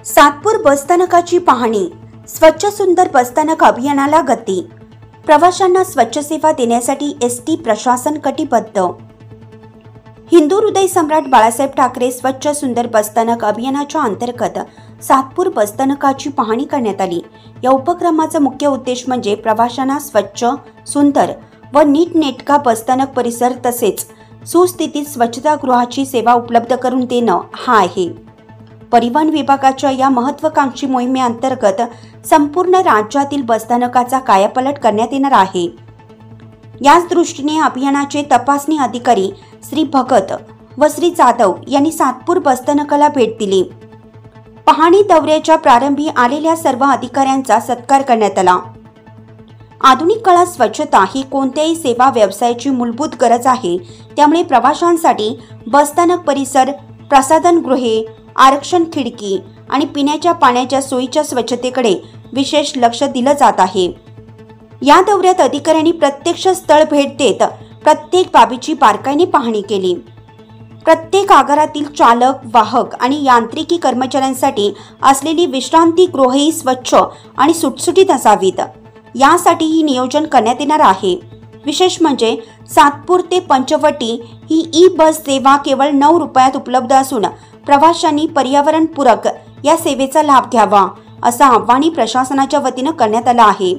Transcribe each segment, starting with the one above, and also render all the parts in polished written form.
सातपूर बसस्थानकाची पाहणी, स्वच्छ सुंदर बसस्थानक अभियानाला गती। प्रवाशांना स्वच्छ सेवा देण्यासाठी एसटी प्रशासन कटिबद्ध। हिंदू हृदय सम्राट बाळासाहेब ठाकरे स्वच्छ सुंदर बसस्थानक अभियानाच्या अंतर्गत सातपूर बसस्थानकाची पाहणी करण्यात आली। या उपक्रमाचा मुख्य उद्देश म्हणजे प्रवाशांना स्वच्छ, सुंदर व नीटनेटका बसस्थानक परिसर तसेच सुस्थितीत स्वच्छतागृहाची सेवा उपलब्ध करून देणं हा आहे। परिवहन विभागाच्या या महत्त्वाकांक्षी मोहिमेअंतर्गत संपूर्ण राज्यातील बसस्थानकाचा कायापालट करण्यात येणार आहे। याच दृष्टीने अभियानाचे तपासणी अधिकारी श्री भगत व श्री जाधव यांनी सातपूर बसस्थानकाला भेट दिली। पाहणी दौऱ्याच्या प्रारंभी आलेल्या सर्व अधिकाऱ्यांचा सत्कार करण्यात आला। आधुनिक काळात स्वच्छता ही कोणत्याही सेवा व्यवसायाची मूलभूत गरज आहे, त्यामुळे प्रवाशांसाठी बसस्थानक परिसर, प्रसाधनगृहे, आरक्षण खिडकी आणि पिण्याच्या पाण्याच्या सोयीच्या स्वच्छतेकडे विशेष लक्ष दिलं जात आहे। या दौऱ्यात अधिकाऱ्यांनी प्रत्यक्ष स्थळ भेट देत प्रत्येक बाबीची बारकाईने पाहणी केली। प्रत्येक आगारातील चालक, वाहक आणि यांत्रिकी कर्मचाऱ्यांसाठी असलेली विश्रांती गृहेही स्वच्छ आणि सुटसुटीत असावीत, यासाठीही नियोजन करण्यात येणार आहे। विशेष म्हणजे सातपूर ते पंचवटी ही ई बस सेवा केवळ 9 रुपयात उपलब्ध असून प्रवाशांनी पर्यावरणपूरक या सेवेचा लाभ घ्यावा, असं आवाहन प्रशासनाच्या वतीनं करण्यात आलं आहे।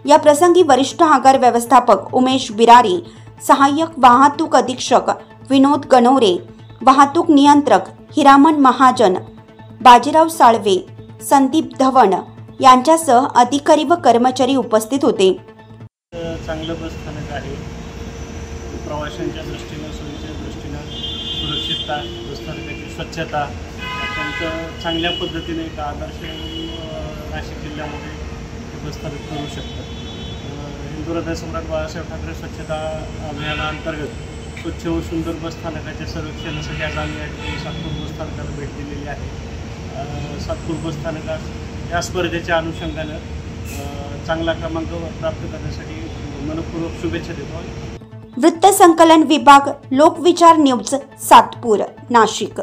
या प्रसंगी वरिष्ठ आगार व्यवस्थापक उमेश बिरारी, सहाय्यक वाहतूक अधीक्षक विनोद गणोरे, वाहतूक नियंत्रक हिरामन महाजन, बाजीराव साळवे, संदीप धवन यांच्यासह अधिकारी व कर्मचारी उपस्थित होते। चांगलं बसस्थानक आहे। प्रवाशांच्या दृष्टीने, सोयीच्या दृष्टीने सुरक्षितता, बसस्थानकाची स्वच्छता अत्यंत चांगल्या पद्धतीने एक आदर्श नाशिक जिल्ह्यामध्ये बसस्थानक करू शकतात। हिंदू हृदय सम्राट बाळासाहेब ठाकरे स्वच्छता अभियानाअंतर्गत स्वच्छ व सुंदर बसस्थानकाच्या संरक्षणासाठी आज आम्ही सातपूर बसस्थानकाला भेट दिलेली आहे। सातपूर बसस्थानकात या स्पर्धेच्या अनुषंगानं चांगला क्रमांक प्राप्त करण्यासाठी मनपूर्वक शुभेच्छा देतो। वृत्त संकलन विभाग, लोकविचार न्यूज, सातपूर, नाशिक।